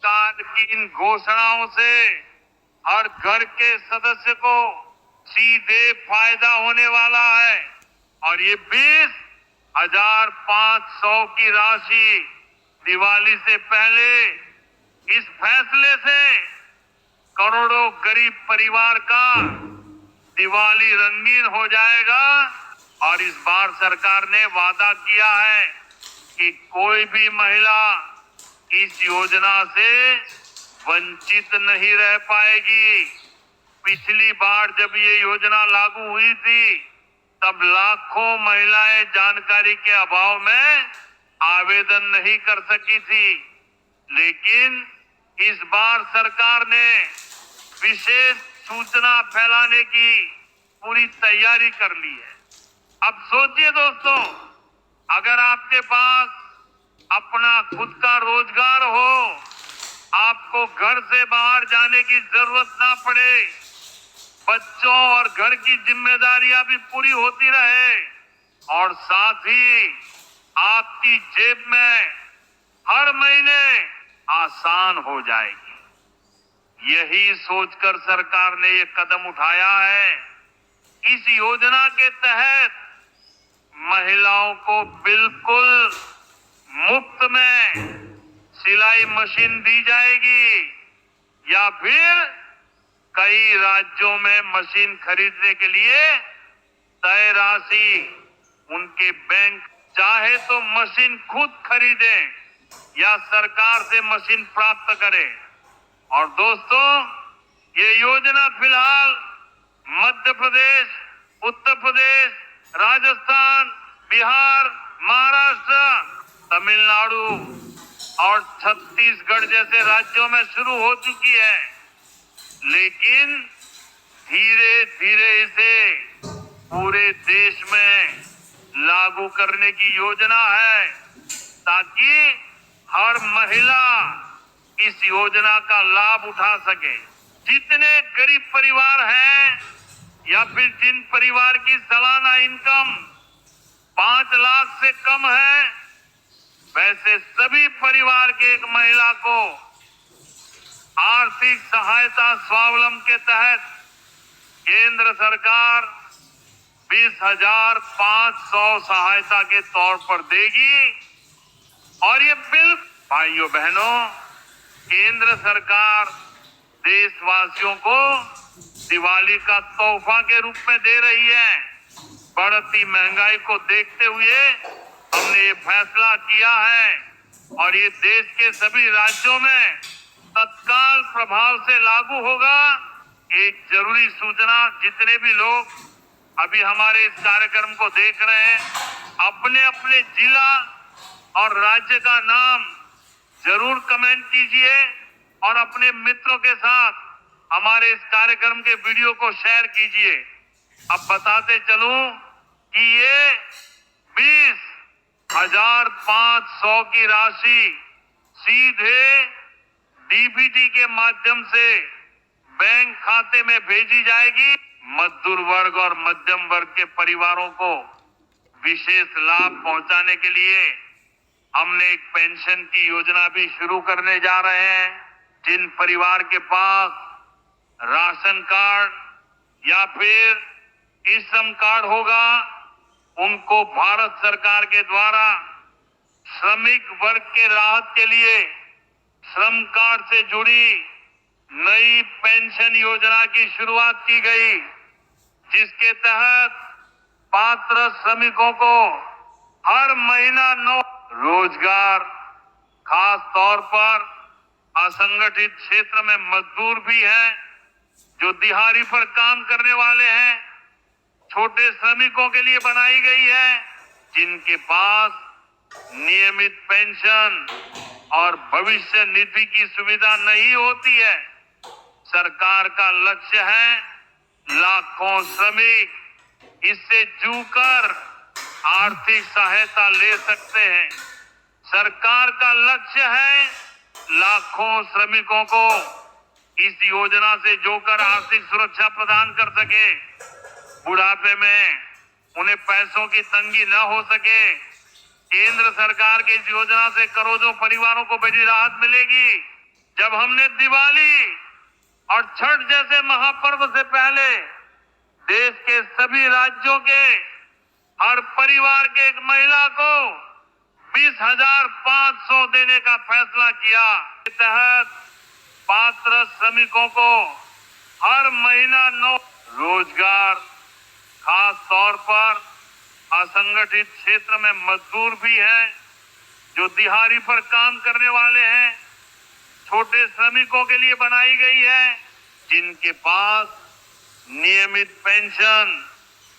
सरकार की इन घोषणाओं से हर घर के सदस्य को सीधे फायदा होने वाला है और ये 20,500 की राशि दिवाली से पहले इस फैसले से करोड़ों गरीब परिवार का दिवाली रंगीन हो जाएगा। और इस बार सरकार ने वादा किया है कि कोई भी महिला इस योजना से वंचित नहीं रह पाएगी। पिछली बार जब ये योजना लागू हुई थी तब लाखों महिलाएं जानकारी के अभाव में आवेदन नहीं कर सकी थी, लेकिन इस बार सरकार ने विशेष सूचना फैलाने की पूरी तैयारी कर ली है। अब सोचिए दोस्तों, अगर आपके पास अपना खुद का रोजगार हो, आपको घर से बाहर जाने की जरूरत ना पड़े, बच्चों और घर की जिम्मेदारियां भी पूरी होती रहे और साथ ही आपकी जेब में हर महीने आसान हो जाएगी। यही सोचकर सरकार ने ये कदम उठाया है। इस योजना के तहत महिलाओं को बिल्कुल मुफ्त में सिलाई मशीन दी जाएगी या फिर कई राज्यों में मशीन खरीदने के लिए तय राशि उनके बैंक चाहे तो मशीन खुद खरीदें या सरकार से मशीन प्राप्त करें। और दोस्तों, ये योजना फिलहाल मध्य प्रदेश, उत्तर प्रदेश, राजस्थान, बिहार, महाराष्ट्र, तमिलनाडु और छत्तीसगढ़ जैसे राज्यों में शुरू हो चुकी है, लेकिन धीरे धीरे इसे पूरे देश में लागू करने की योजना है ताकि हर महिला इस योजना का लाभ उठा सके। जितने गरीब परिवार हैं या फिर जिन परिवार की सालाना इनकम 5 लाख से कम है, वैसे सभी परिवार के एक महिला को आर्थिक सहायता स्वावलंबन के तहत केंद्र सरकार 20,500 सहायता के तौर पर देगी। और ये बिल भाइयों बहनों, केंद्र सरकार देशवासियों को दिवाली का तोहफा के रूप में दे रही है। बढ़ती महंगाई को देखते हुए हमने ये फैसला किया है और ये देश के सभी राज्यों में तत्काल प्रभाव से लागू होगा। एक जरूरी सूचना, जितने भी लोग अभी हमारे इस कार्यक्रम को देख रहे हैं, अपने अपने जिला और राज्य का नाम जरूर कमेंट कीजिए और अपने मित्रों के साथ हमारे इस कार्यक्रम के वीडियो को शेयर कीजिए। अब बताते चलूं कि ये 20,500 की राशि सीधे डीबीटी के माध्यम से बैंक खाते में भेजी जाएगी। मजदूर वर्ग और मध्यम वर्ग के परिवारों को विशेष लाभ पहुंचाने के लिए हमने एक पेंशन की योजना भी शुरू करने जा रहे हैं। जिन परिवार के पास राशन कार्ड या फिर ई श्रम कार्ड होगा, उनको भारत सरकार के द्वारा श्रमिक वर्ग के राहत के लिए श्रम कार्ड से जुड़ी नई पेंशन योजना की शुरुआत की गई, जिसके तहत पात्र श्रमिकों को हर महीना 9 रोजगार, खास तौर पर असंगठित क्षेत्र में मजदूर भी हैं जो दिहाड़ी पर काम करने वाले हैं, छोटे श्रमिकों के लिए बनाई गई है जिनके पास नियमित पेंशन और भविष्य निधि की सुविधा नहीं होती है। सरकार का लक्ष्य है लाखों श्रमिक इससे जुड़कर आर्थिक सहायता ले सकते हैं। सरकार का लक्ष्य है लाखों श्रमिकों को इस योजना से जोड़कर आर्थिक सुरक्षा प्रदान कर सके, बुढ़ापे में उन्हें पैसों की तंगी न हो सके। केंद्र सरकार की इस योजना से करोड़ों परिवारों को बड़ी राहत मिलेगी। जब हमने दिवाली और छठ जैसे महापर्व से पहले देश के सभी राज्यों के हर परिवार के एक महिला को 20,500 देने का फैसला किया। के तहत पात्र श्रमिकों को हर महीना 9 रोजगार, खास तौर पर असंगठित क्षेत्र में मजदूर भी हैं, जो दिहाड़ी पर काम करने वाले हैं, छोटे श्रमिकों के लिए बनाई गई है, जिनके पास नियमित पेंशन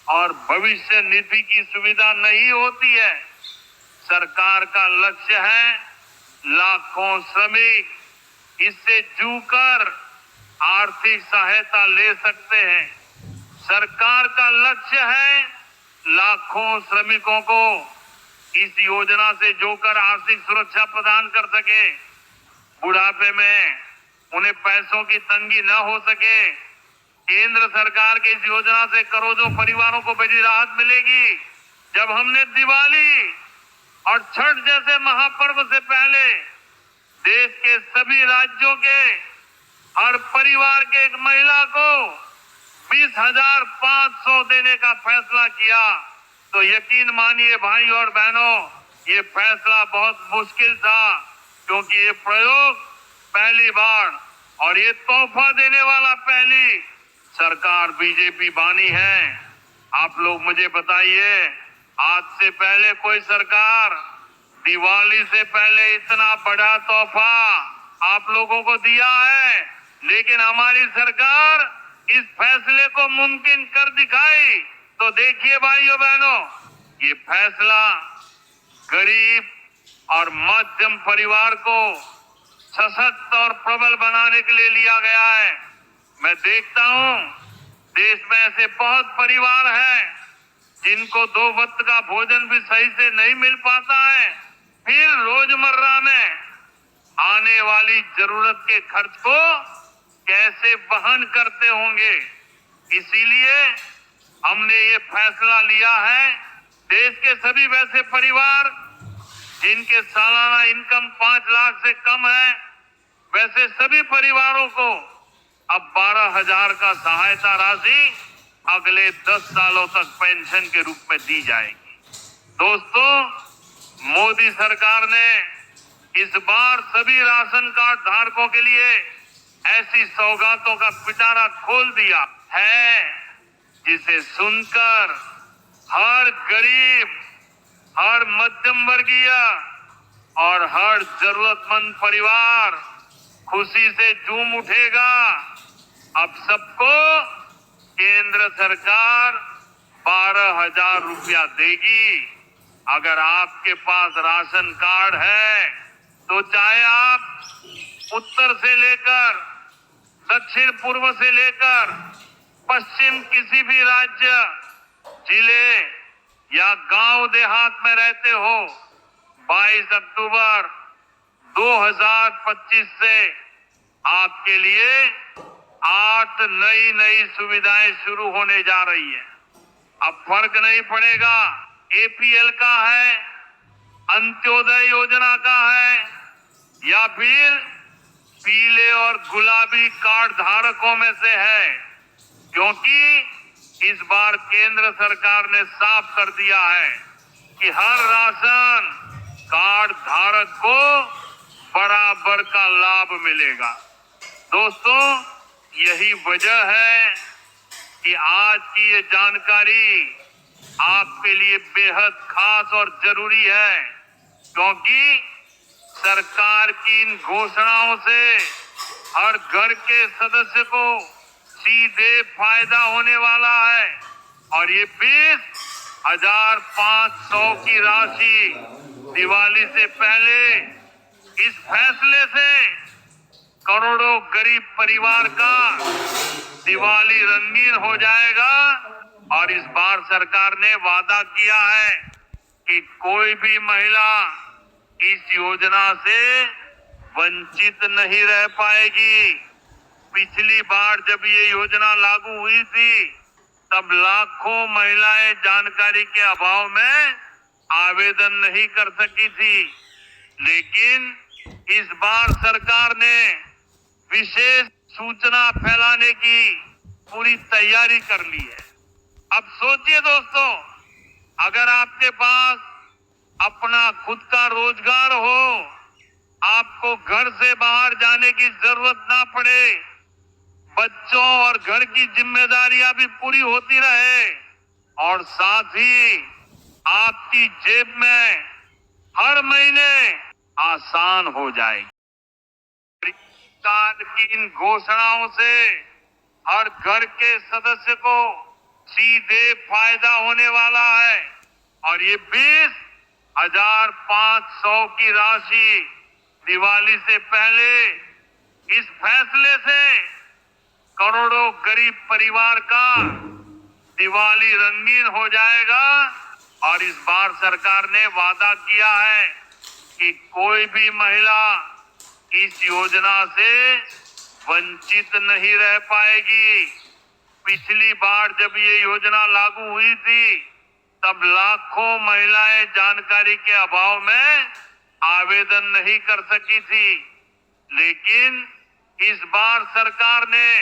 और भविष्य निधि की सुविधा नहीं होती है। सरकार का लक्ष्य है लाखों श्रमिक इससे जुड़कर आर्थिक सहायता ले सकते हैं। सरकार का लक्ष्य है लाखों श्रमिकों को इस योजना से जोड़कर आर्थिक सुरक्षा प्रदान कर सके, बुढ़ापे में उन्हें पैसों की तंगी न हो सके। केंद्र सरकार की इस योजना से करोड़ों परिवारों को बड़ी राहत मिलेगी। जब हमने दिवाली और छठ जैसे महापर्व से पहले देश के सभी राज्यों के हर परिवार के एक महिला को 20,500 देने का फैसला किया, तो यकीन मानिए भाई और बहनों, ये फैसला बहुत मुश्किल था, क्योंकि ये प्रयोग पहली बार और ये तोहफा देने वाला पहली सरकार बीजेपी बानी है। आप लोग मुझे बताइए, आज से पहले कोई सरकार दिवाली से पहले इतना बड़ा तोहफा आप लोगों को दिया है? लेकिन हमारी सरकार इस फैसले को मुमकिन कर दिखाई। तो देखिए भाइयों बहनों, ये फैसला गरीब और मध्यम परिवार को सशक्त और प्रबल बनाने के लिए लिया गया है। मैं देखता हूं देश में ऐसे बहुत परिवार हैं जिनको 2 वक्त का भोजन भी सही से नहीं मिल पाता है, फिर रोजमर्रा में आने वाली जरूरत के खर्च को कैसे वहन करते होंगे। इसीलिए हमने ये फैसला लिया है, देश के सभी वैसे परिवार जिनके सालाना इनकम 5 लाख से कम है, वैसे सभी परिवारों को अब 12,000 का सहायता राशि अगले 10 सालों तक पेंशन के रूप में दी जाएगी। दोस्तों, मोदी सरकार ने इस बार सभी राशन कार्ड धारकों के लिए ऐसी सौगातों का पिटारा खोल दिया है, जिसे सुनकर हर गरीब, हर मध्यम वर्गीय और हर जरूरतमंद परिवार खुशी से झूम उठेगा। अब सबको केंद्र सरकार 12,000 रुपया देगी। अगर आपके पास राशन कार्ड है तो चाहे आप उत्तर से लेकर दक्षिण पूर्व से लेकर पश्चिम किसी भी राज्य, जिले या गांव देहात में रहते हो, 22 अक्टूबर 2025 से आपके लिए 8 नई सुविधाएं शुरू होने जा रही है। अब फर्क नहीं पड़ेगा एपीएल का है, अंत्योदय योजना का है या फिर पीले और गुलाबी कार्ड धारकों में से है, क्योंकि इस बार केंद्र सरकार ने साफ कर दिया है कि हर राशन कार्ड धारक को बराबर का लाभ मिलेगा। दोस्तों, यही वजह है कि आज की ये जानकारी आपके लिए बेहद खास और जरूरी है, क्योंकि सरकार की इन घोषणाओं से हर घर के सदस्य को सीधे फायदा होने वाला है और ये 20,500 की राशि दिवाली से पहले इस फैसले से करोड़ों गरीब परिवार का दिवाली रंगीन हो जाएगा। और इस बार सरकार ने वादा किया है कि कोई भी महिला इस योजना से वंचित नहीं रह पाएगी। पिछली बार जब ये योजना लागू हुई थी, तब लाखों महिलाएं जानकारी के अभाव में आवेदन नहीं कर सकी थी, लेकिन इस बार सरकार ने विशेष सूचना फैलाने की पूरी तैयारी कर ली है। अब सोचिए दोस्तों, अगर आपके पास अपना खुद का रोजगार हो, आपको घर से बाहर जाने की जरूरत ना पड़े, बच्चों और घर की जिम्मेदारियां भी पूरी होती रहे और साथ ही आपकी जेब में हर महीने आसान हो जाएगी। सरकार की इन घोषणाओं से हर घर के सदस्य को सीधे फायदा होने वाला है और ये 20,500 की राशि दिवाली से पहले इस फैसले से करोड़ों गरीब परिवार का दिवाली रंगीन हो जाएगा। और इस बार सरकार ने वादा किया है कि कोई भी महिला इस योजना से वंचित नहीं रह पाएगी। पिछली बार जब ये योजना लागू हुई थी, तब लाखों महिलाएं जानकारी के अभाव में आवेदन नहीं कर सकी थी, लेकिन इस बार सरकार ने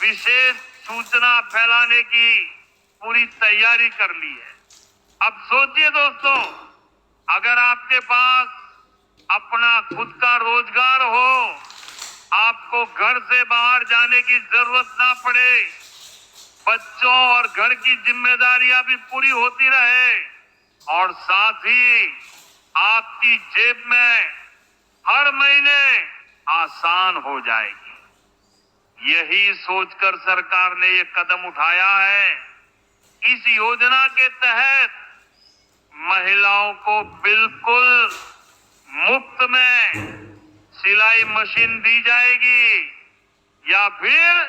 विशेष सूचना फैलाने की पूरी तैयारी कर ली है। अब सोचिए दोस्तों, अगर आपके पास अपना खुद का रोजगार हो, आपको घर से बाहर जाने की जरूरत ना पड़े, बच्चों और घर की जिम्मेदारियां भी पूरी होती रहे और साथ ही आपकी जेब में हर महीने आसान हो जाएगी। यही सोचकर सरकार ने ये कदम उठाया है। इस योजना के तहत महिलाओं को बिल्कुल मुफ्त में सिलाई मशीन दी जाएगी या फिर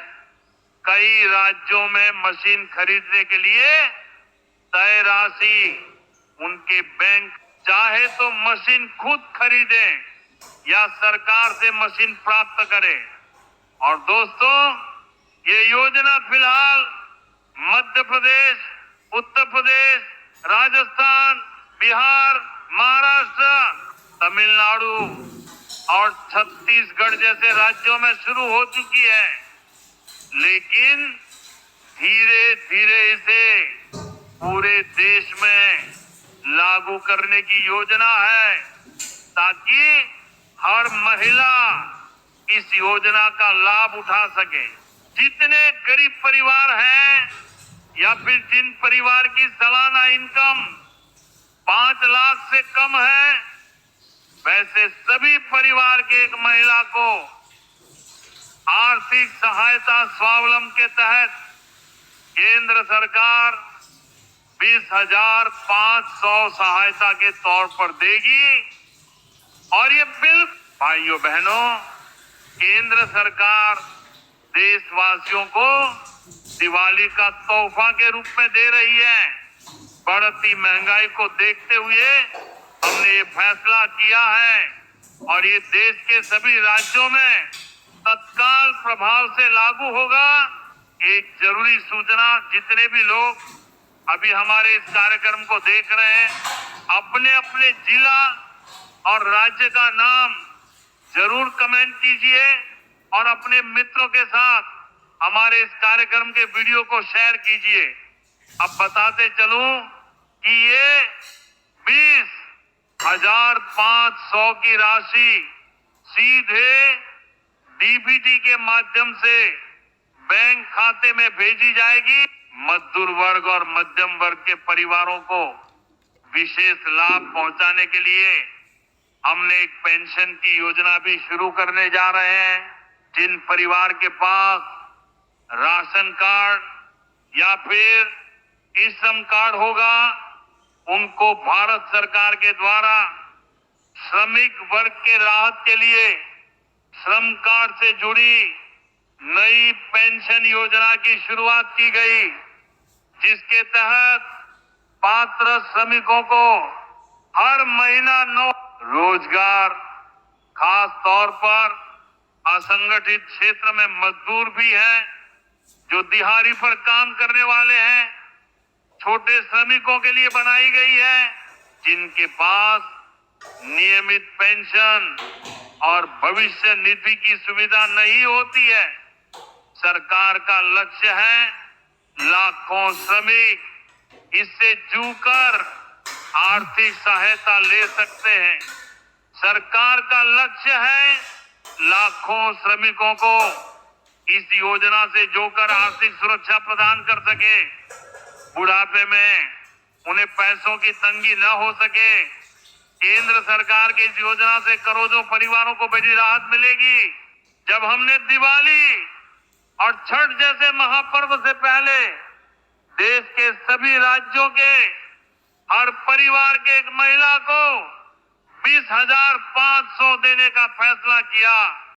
कई राज्यों में मशीन खरीदने के लिए तय राशि उनके बैंक चाहे तो मशीन खुद खरीदें या सरकार से मशीन प्राप्त करें। और दोस्तों, ये योजना फिलहाल मध्य प्रदेश, उत्तर प्रदेश, राजस्थान, बिहार, महाराष्ट्र, तमिलनाडु और छत्तीसगढ़ जैसे राज्यों में शुरू हो चुकी है, लेकिन धीरे धीरे इसे पूरे देश में लागू करने की योजना है ताकि हर महिला इस योजना का लाभ उठा सके। जितने गरीब परिवार हैं या फिर जिन परिवार की सालाना इनकम 5 लाख से कम है, वैसे सभी परिवार के एक महिला को आर्थिक सहायता स्वावलंबन के तहत केंद्र सरकार 20,500 सहायता के तौर पर देगी। और ये बिल भाइयों बहनों, केंद्र सरकार देशवासियों को दिवाली का तोहफा के रूप में दे रही है। बढ़ती महंगाई को देखते हुए हमने ये फैसला किया है और ये देश के सभी राज्यों में तत्काल प्रभाव से लागू होगा। एक जरूरी सूचना, जितने भी लोग अभी हमारे इस कार्यक्रम को देख रहे हैं, अपने अपने जिला और राज्य का नाम जरूर कमेंट कीजिए और अपने मित्रों के साथ हमारे इस कार्यक्रम के वीडियो को शेयर कीजिए। अब बताते चलूं कि ये 20,500 की राशि सीधे डीबीटी के माध्यम से बैंक खाते में भेजी जाएगी। मजदूर वर्ग और मध्यम वर्ग के परिवारों को विशेष लाभ पहुंचाने के लिए हमने एक पेंशन की योजना भी शुरू करने जा रहे हैं। जिन परिवार के पास राशन कार्ड या फिर ई श्रम कार्ड होगा, उनको भारत सरकार के द्वारा श्रमिक वर्ग के राहत के लिए श्रम कार्ड से जुड़ी नई पेंशन योजना की शुरुआत की गई, जिसके तहत पात्र श्रमिकों को हर महीना 9 रोजगार, खास तौर पर असंगठित क्षेत्र में मजदूर भी हैं, जो दिहाड़ी पर काम करने वाले हैं, छोटे श्रमिकों के लिए बनाई गई है, जिनके पास नियमित पेंशन और भविष्य निधि की सुविधा नहीं होती है। सरकार का लक्ष्य है लाखों श्रमिक इससे जुड़कर आर्थिक सहायता ले सकते हैं। सरकार का लक्ष्य है लाखों श्रमिकों को इस योजना से जोड़कर आर्थिक सुरक्षा प्रदान कर सके, बुढ़ापे में उन्हें पैसों की तंगी न हो सके। केंद्र सरकार की इस योजना से करोड़ों परिवारों को बड़ी राहत मिलेगी। जब हमने दिवाली और छठ जैसे महापर्व से पहले देश के सभी राज्यों के हर परिवार के एक महिला को 20,500 देने का फैसला किया,